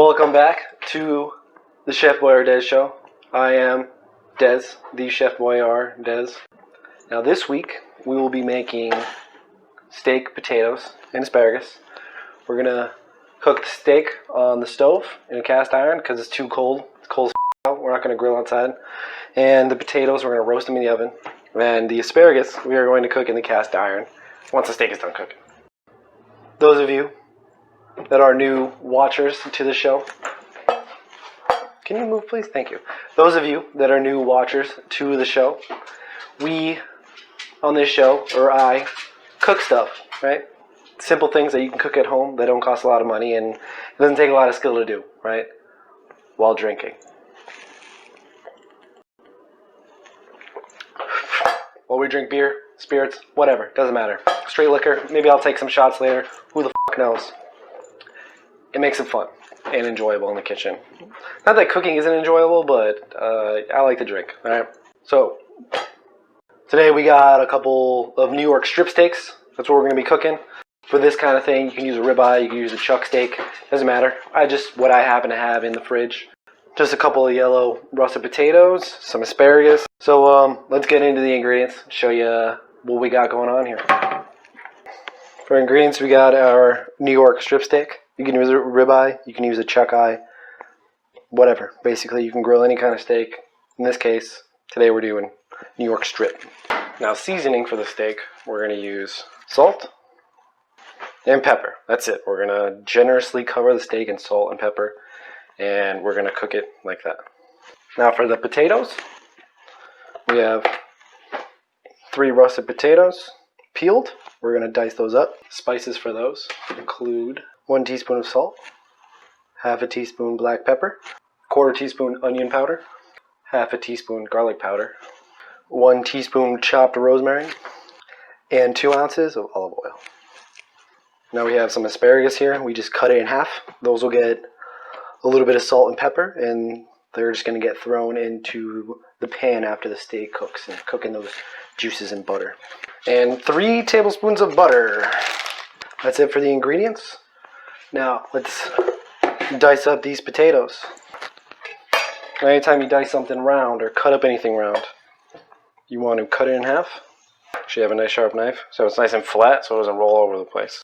Welcome back to the ChefBoiR Des show. I am Des, the ChefBoiR Des. Now this week we will be making steak, potatoes, and asparagus. We're gonna cook the steak on the stove in a cast iron because it's too cold. It's cold as out. We're not gonna grill outside. And the potatoes, we're gonna roast them in the oven. And the asparagus, we are going to cook in the cast iron once the steak is done cooking. Those of you that are new watchers to the show, can you move please? Thank you. Those of you that are new watchers to the show, we on this show, or I, cook stuff, right? Simple things that you can cook at home that don't cost a lot of money and it doesn't take a lot of skill to do, right? While drinking. While we drink beer, spirits, whatever, doesn't matter. Straight liquor, maybe I'll take some shots later, who the f*** knows? It makes it fun and enjoyable in the kitchen. Not that cooking isn't enjoyable, but I like to drink, alright? So, today we got a couple of New York strip steaks. That's what we're going to be cooking. For this kind of thing, you can use a ribeye, you can use a chuck steak, doesn't matter. What I happen to have in the fridge. Just a couple of yellow russet potatoes, some asparagus. So let's get into the ingredients, show you what we got going on here. For ingredients, we got our New York strip steak. You can use a ribeye, you can use a chuck eye, whatever. Basically, you can grill any kind of steak. In this case, today we're doing New York strip. Now, seasoning for the steak, we're going to use salt and pepper. That's it. We're going to generously cover the steak in salt and pepper, and we're going to cook it like that. Now, for the potatoes, we have 3 russet potatoes peeled. We're going to dice those up. Spices for those include 1 teaspoon of salt, half a teaspoon black pepper, 1/4 teaspoon onion powder, half a teaspoon garlic powder, 1 teaspoon chopped rosemary, and 2 ounces of olive oil. Now we have some asparagus here. We just cut it in half. Those will get a little bit of salt and pepper, and they're just going to get thrown into the pan after the steak cooks and cooking those juices in butter. And 3 tablespoons of butter. That's it for the ingredients. Now, let's dice up these potatoes. Anytime you dice something round or cut up anything round, you want to cut it in half. Should have a nice sharp knife so it's nice and flat so it doesn't roll all over the place.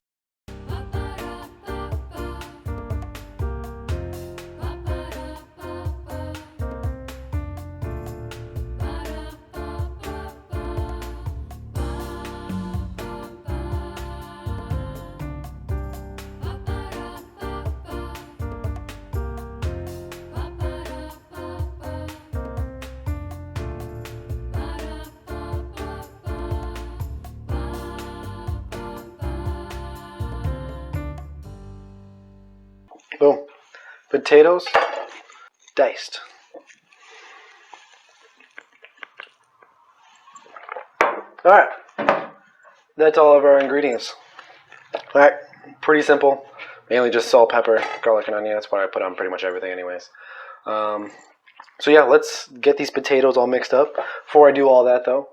Boom. Potatoes diced. Alright. That's all of our ingredients. Alright. Pretty simple. Mainly just salt, pepper, garlic, and onion. That's what I put on pretty much everything anyways. So yeah, let's get these potatoes all mixed up. Before I do all that though,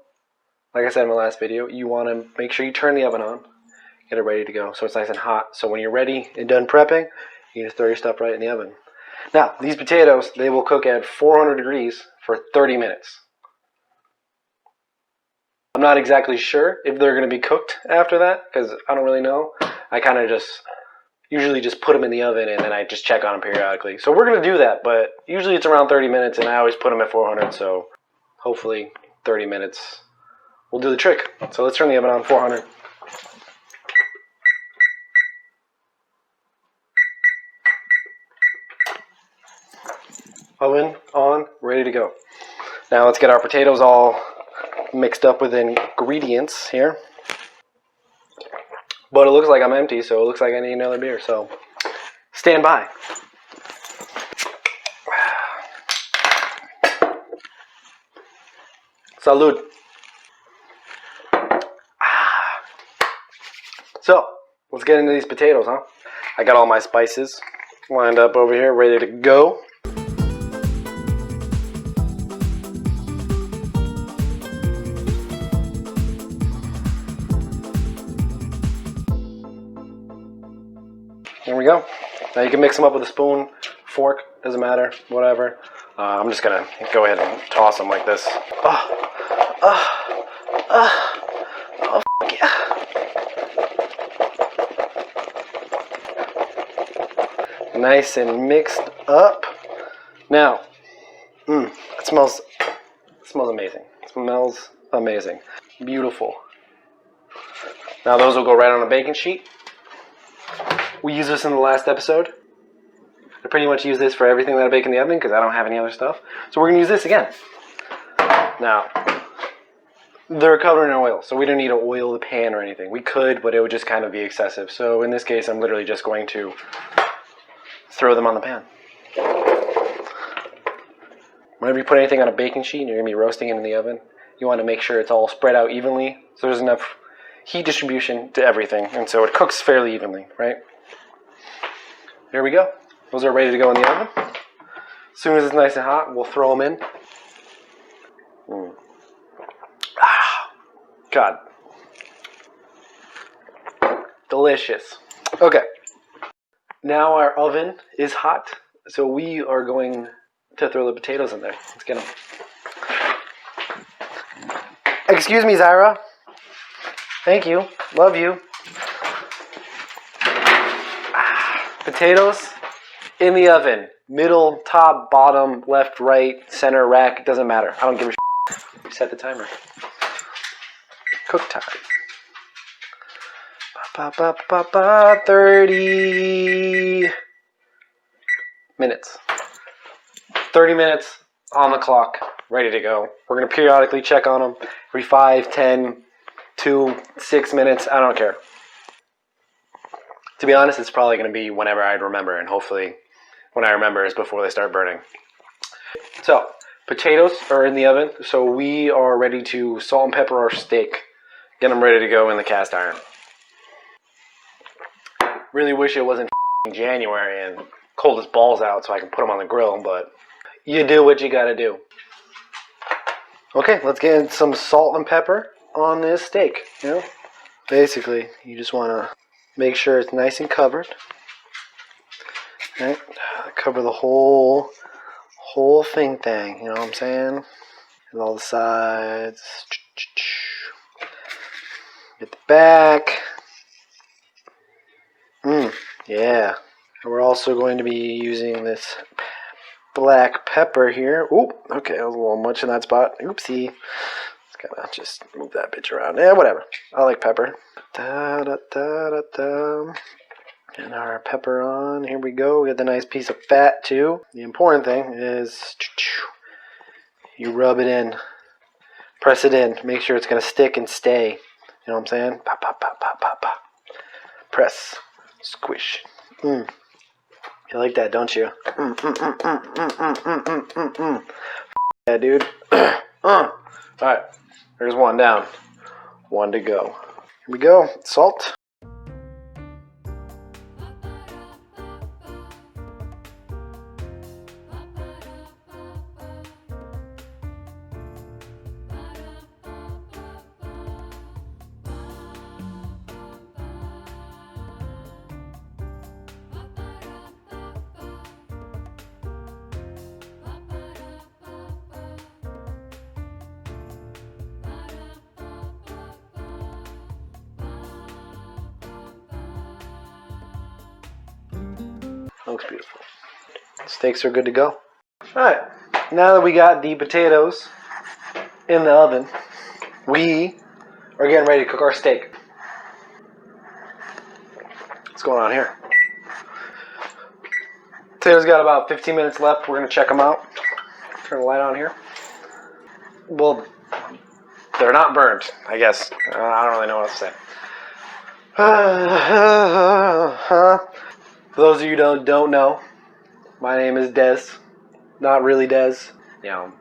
like I said in my last video, you want to make sure you turn the oven on. Get it ready to go so it's nice and hot. So when you're ready and done prepping, you just throw your stuff right in the oven. Now, these potatoes, they will cook at 400 degrees for 30 minutes. I'm not exactly sure if they're going to be cooked after that, because I don't really know. I kind of usually just put them in the oven and then I just check on them periodically. So we're going to do that, but usually it's around 30 minutes and I always put them at 400, so hopefully 30 minutes will do the trick. So let's turn the oven on 400. Oven on, ready to go. Now let's get our potatoes all mixed up with ingredients here. But it looks like I'm empty, so it looks like I need another beer, so stand by. Salud. So, let's get into these potatoes, huh? I got all my spices lined up over here, ready to go. There we go. Now you can mix them up with a spoon fork, doesn't matter, whatever. I'm just gonna go ahead and toss them like this. Oh, yeah. Nice and mixed up. Now, it smells amazing. It smells amazing. Beautiful. Now those will go right on a baking sheet. We used this in the last episode. I pretty much use this for everything that I bake in the oven because I don't have any other stuff. So we're going to use this again. Now, they're covered in oil, so we don't need to oil the pan or anything. We could, but it would just kind of be excessive. So in this case, I'm literally just going to throw them on the pan. Whenever you put anything on a baking sheet and you're going to be roasting it in the oven, you want to make sure it's all spread out evenly so there's enough heat distribution to everything, and so it cooks fairly evenly, right? There we go. Those are ready to go in the oven. As soon as it's nice and hot, we'll throw them in. God. Delicious. Okay. Now our oven is hot, so we are going to throw the potatoes in there. Let's get them. Excuse me, Zyra. Thank you. Love you. Potatoes in the oven. Middle, top, bottom, left, right, center, rack. It doesn't matter. I don't give a shit. Set the timer. Cook time. 30 minutes. 30 minutes on the clock. Ready to go. We're going to periodically check on them. Every 5, 10, 2, 6 minutes. I don't care. To be honest, it's probably going to be whenever I'd remember, and hopefully when I remember is before they start burning. So, potatoes are in the oven, so we are ready to salt and pepper our steak. Get them ready to go in the cast iron. Really wish it wasn't January and cold as balls out so I can put them on the grill, but you do what you gotta do. Okay, let's get some salt and pepper on this steak. You know, basically, you just want to make sure it's nice and covered. Right, cover the whole thing. You know what I'm saying? And all the sides. Get the back. Yeah. And we're also going to be using this black pepper here. Oop, okay, that was a little much in that spot. Oopsie. Let's kind of just move that bitch around. Yeah, whatever. I like pepper. And our pepper on. Here we go. We got the nice piece of fat too. The important thing is you rub it in. Press it in. Make sure it's going to stick and stay. You know what I'm saying? Pop, pop, pop, pop, pop, pop. Press. Squish. You like that, don't you? Yeah, dude. Alright. There's one down. One to go. Here we go. Salt. Looks beautiful. Steaks are good to go. Alright, now that we got the potatoes in the oven, we are getting ready to cook our steak. What's going on here? Potatoes got about 15 minutes left. We're going to check them out. Turn the light on here. Well, they're not burnt, I guess. I don't really know what to say. For those of you who don't know, my name is Des. Not really Des. You know,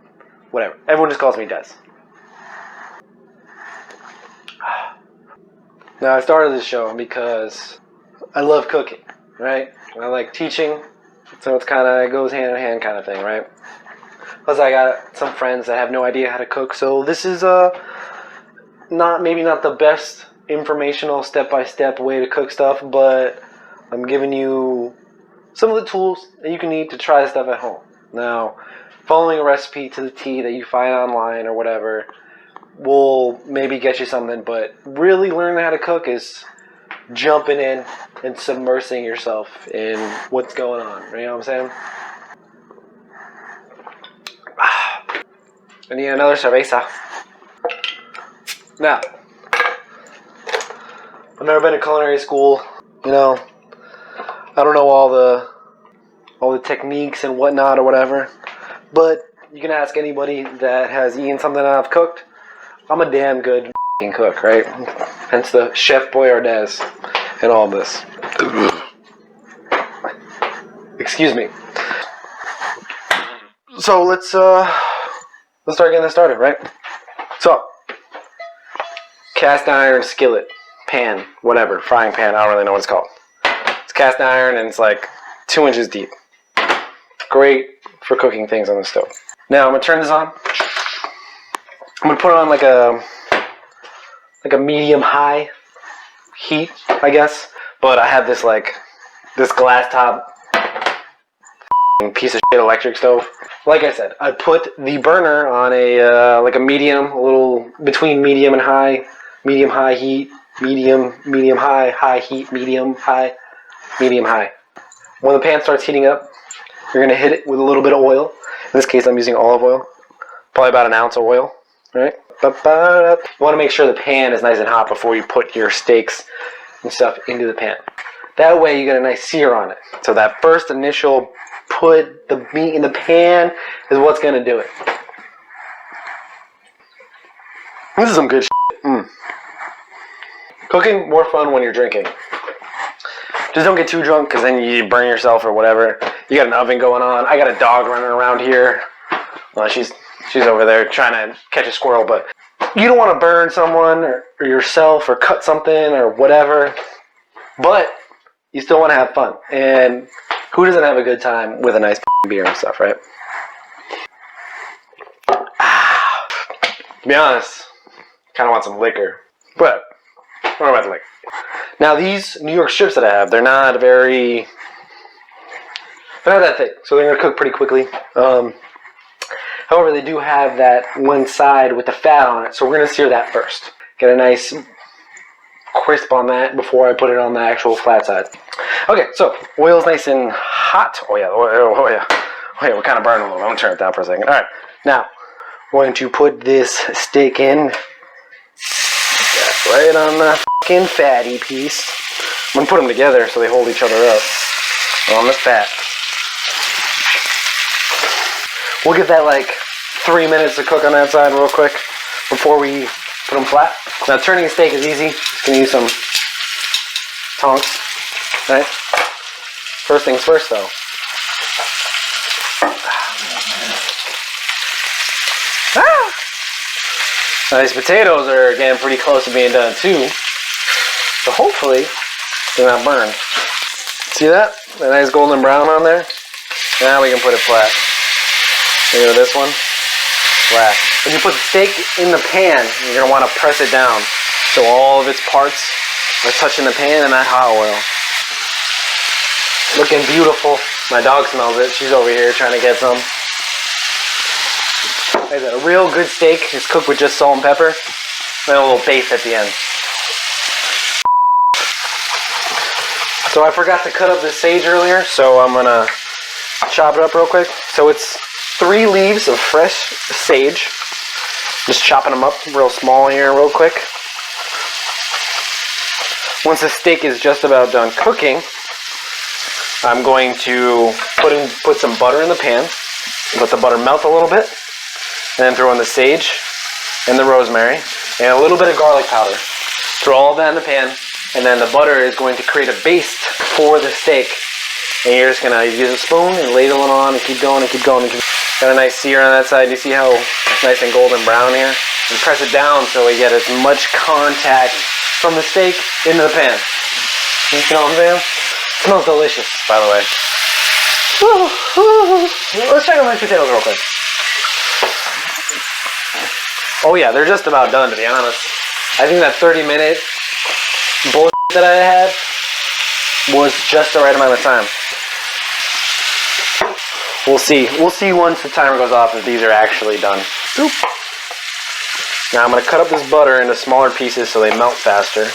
whatever. Everyone just calls me Des. Now, I started this show because I love cooking, right? I like teaching, so it goes hand in hand kind of thing, right? Plus, I got some friends that have no idea how to cook, so this is maybe not the best informational step-by-step way to cook stuff, but I'm giving you some of the tools that you can need to try this stuff at home. Now, following a recipe to the T that you find online or whatever will maybe get you something, but really learning how to cook is jumping in and submersing yourself in what's going on. You know what I'm saying? I need another cerveza. Now, I've never been to culinary school. You know, I don't know all the techniques and whatnot or whatever. But you can ask anybody that has eaten something that I've cooked. I'm a damn good cook, right? Hence the ChefBoiR Des and all this. Excuse me. So let's start getting this started, right? So, cast iron skillet, pan, whatever, frying pan, I don't really know what it's called. It's cast iron and it's like 2 inches deep. Great for cooking things on the stove. Now I'm gonna turn this on. I'm gonna put it on like a medium-high heat, I guess. But I have this glass top piece of shit electric stove. Like I said, I put the burner on a like a medium, a little between medium and high, medium-high heat, medium-high, high heat, medium-high, medium-high. When the pan starts heating up, you're gonna hit it with a little bit of oil. In this case, I'm using olive oil, probably about an ounce of oil. Right? You want to make sure the pan is nice and hot before you put your steaks and stuff into the pan. That way you get a nice sear on it. So that first initial put the meat in the pan is what's going to do it. This is some good shit. Cooking, more fun when you're drinking. Just don't get too drunk because then you burn yourself or whatever. You got an oven going on. I got a dog running around here. She's over there trying to catch a squirrel, but you don't want to burn someone or yourself or cut something or whatever, but you still want to have fun. And who doesn't have a good time with a nice beer and stuff, right? To be honest, kind of want some liquor, but what about the liquor? Now these New York strips that I have, they're not that thick, so they're going to cook pretty quickly. However, they do have that one side with the fat on it, so we're going to sear that first. Get a nice crisp on that before I put it on the actual flat side. Okay, so oil's nice and hot. Oh yeah, we're kind of burning a little. I'm going to turn it down for a second. All right, now I'm going to put this steak in right on the fucking fatty piece. I'm going to put them together so they hold each other up on the fat. We'll give that like 3 minutes to cook on that side real quick before we put them flat. Now turning a steak is easy. Just gonna use some tongs. Right? First things first though. Now these potatoes are getting pretty close to being done too. So hopefully they're not burned. See that? That nice golden brown on there? Now we can put it flat. Look at this one. Flat. When you put the steak in the pan, you're going to want to press it down so all of its parts are touching the pan and that hot oil. Looking beautiful. My dog smells it. She's over here trying to get some. Like that, a real good steak is cooked with just salt and pepper and a little base at the end. So I forgot to cut up the sage earlier, so I'm going to chop it up real quick. So it's 3 leaves of fresh sage. Just chopping them up real small here real quick. Once the steak is just about done cooking, I'm going to put some butter in the pan. Let the butter melt a little bit. And then throw in the sage and the rosemary and a little bit of garlic powder. Throw all of that in the pan. And then the butter is going to create a baste for the steak. And you're just going to use a spoon and ladle it on and keep going and keep going. Got a nice sear on that side. You see how nice and golden brown here? And press it down so we get as much contact from the steak into the pan. You know what I'm saying? It smells delicious, by the way. Let's check out my potatoes real quick. Oh yeah, they're just about done, to be honest. I think that 30-minute bullshit that I had was just the right amount of time. We'll see. We'll see once the timer goes off if these are actually done. Oop. Now I'm going to cut up this butter into smaller pieces so they melt faster.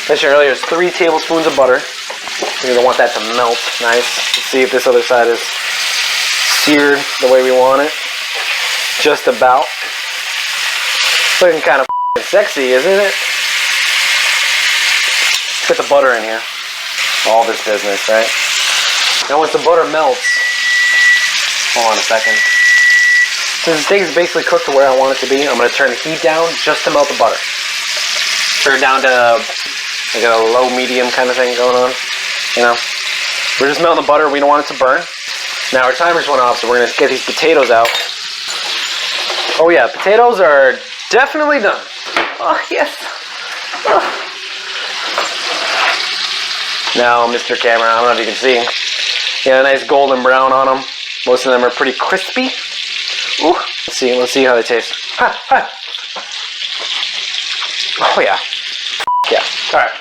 Mentioned earlier, it's 3 tablespoons of butter. You're going to want that to melt nice. Let's see if this other side is seared the way we want it. Just about. Looking kind of sexy, isn't it? Put the butter in here. All this business, right? Now once the butter melts, hold on a second. Since the steak is basically cooked to where I want it to be, I'm going to turn the heat down just to melt the butter. Turn it down to like a low medium kind of thing going on. You know, we're just melting the butter. We don't want it to burn. Now our timer's went off, so we're going to get these potatoes out. Oh yeah, potatoes are definitely done. Oh yes. Oh. Now, Mr. Camera, I don't know if you can see. Yeah, nice golden brown on them. Most of them are pretty crispy. Ooh. Let's see how they taste. Ha, ha. Oh yeah. Yeah. Alright.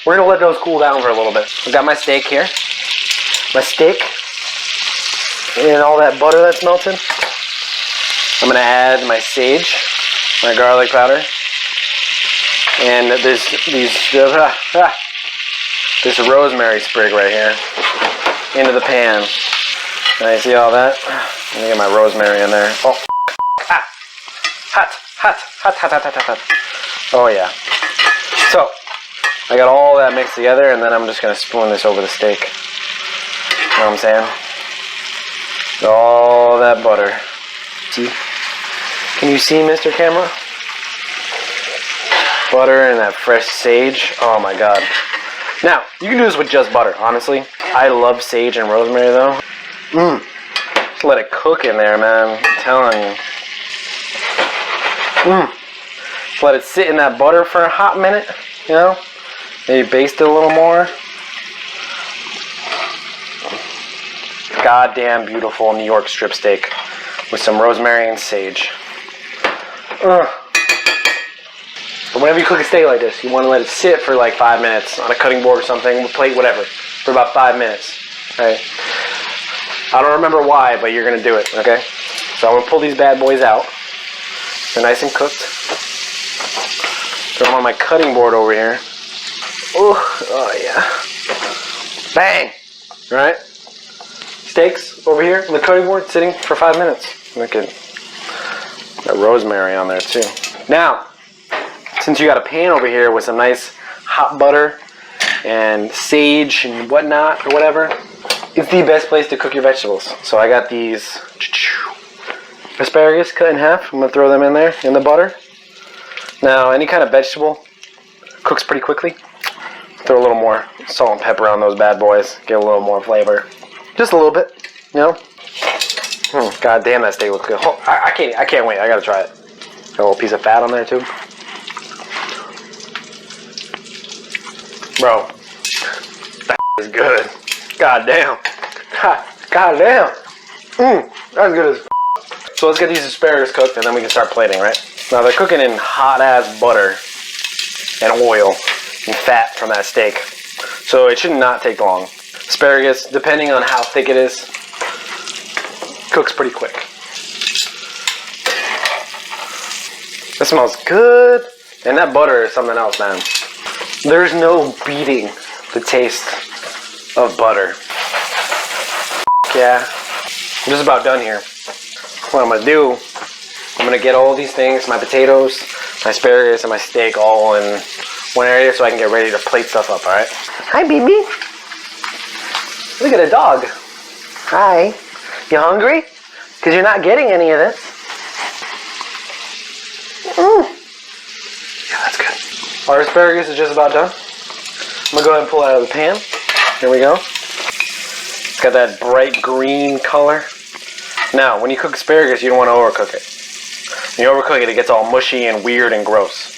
We're gonna let those cool down for a little bit. I've got my steak here. My steak. And all that butter that's melted. I'm gonna add my sage, my garlic powder. And this rosemary sprig right here into the pan. Now you see all that? Let me get my rosemary in there. Oh, ah, hot. Oh yeah. So I got all that mixed together, and then I'm just gonna spoon this over the steak. You know what I'm saying? All that butter. See? Can you see, Mr. Camera? Butter and that fresh sage. Oh my god. Now, you can do this with just butter, honestly. I love sage and rosemary though. Just let it cook in there, man. I'm telling you. Just let it sit in that butter for a hot minute, you know? Maybe baste it a little more. Goddamn beautiful New York strip steak with some rosemary and sage. But whenever you cook a steak like this, you want to let it sit for like 5 minutes on a cutting board or something, plate, whatever, for about 5 minutes. Okay? I don't remember why, but you're gonna do it. Okay? So I'm gonna pull these bad boys out. They're nice and cooked. Throw them on my cutting board over here. Oh yeah. Bang! All right? Steaks over here on the cutting board, sitting for 5 minutes. Look at that rosemary on there too. Now, since you got a pan over here with some nice hot butter and sage and whatnot or whatever, it's the best place to cook your vegetables. So I got these asparagus cut in half. I'm gonna throw them in there in the butter. Now, any kind of vegetable cooks pretty quickly. Throw a little more salt and pepper on those bad boys. Get a little more flavor. Just a little bit, you know? God damn, that steak looks good. Oh, I can't wait. I gotta try it. Got a little piece of fat on there too. Bro, that is good. God damn. God damn. That's good as f. So let's get these asparagus cooked and then we can start plating, right? Now they're cooking in hot ass butter and oil and fat from that steak. So it should not take long. Asparagus, depending on how thick it is, cooks pretty quick. That smells good. And that butter is something else, man. There's no beating the taste of butter. Yeah. I'm just about done here. What I'm going to do, I'm going to get all these things, my potatoes, my asparagus, and my steak all in one area so I can get ready to plate stuff up, alright? Hi, baby. Look at a dog. Hi. You hungry? Because you're not getting any of this. Yeah, that's good. Our asparagus is just about done. I'm going to go ahead and pull it out of the pan. Here we go. It's got that bright green color. Now, when you cook asparagus, you don't want to overcook it. When you overcook it, it gets all mushy and weird and gross.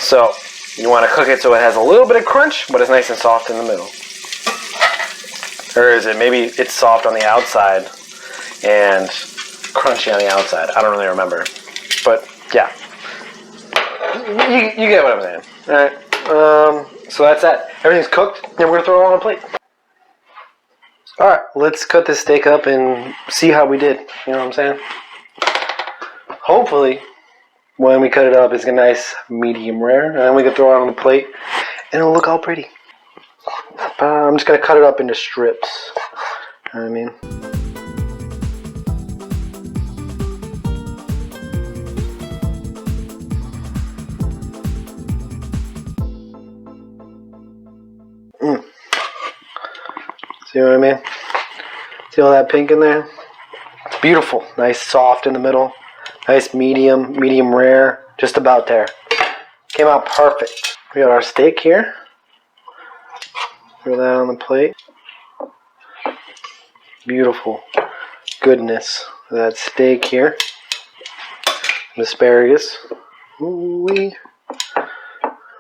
So, you want to cook it so it has a little bit of crunch, but it's nice and soft in the middle. Or is it maybe it's soft on the outside and crunchy on the outside? I don't really remember. But, yeah. You get what I'm saying. Alright. So that's that. Everything's cooked, and we're going to throw it on a plate. Alright, let's cut this steak up and see how we did. You know what I'm saying? Hopefully, when we cut it up, it's a nice medium rare. And then we can throw it on the plate and it'll look all pretty. I'm just going to cut it up into strips. You know what I mean? See what I mean? See all that pink in there? It's beautiful. Nice soft in the middle. Nice medium rare. Just about there. Came out perfect. We got our steak here. Throw that on the plate. Beautiful goodness of that steak here. Some asparagus. Ooh-wee.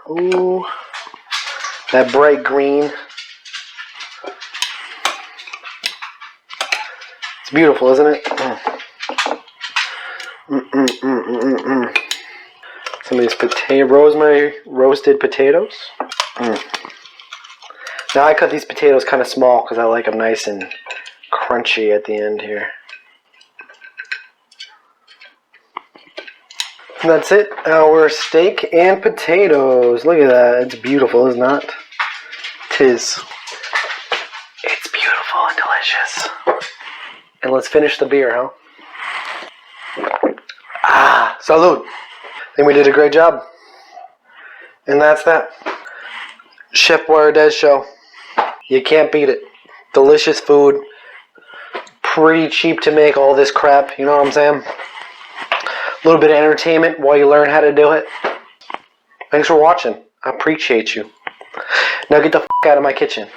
Ooh. That bright green. It's beautiful, isn't it? Some of these rosemary roasted potatoes. Now I cut these potatoes kind of small because I like them nice and crunchy at the end here. And that's it. Our steak and potatoes. Look at that. It's beautiful, isn't it? Tis. It's beautiful and delicious. And let's finish the beer, huh? Ah, salud. I think we did a great job. And that's that. ChefBoiR Des show. You can't beat it. Delicious food. Pretty cheap to make all this crap, you know what I'm saying? A little bit of entertainment while you learn how to do it. Thanks for watching. I appreciate you. Now get the f*** out of my kitchen.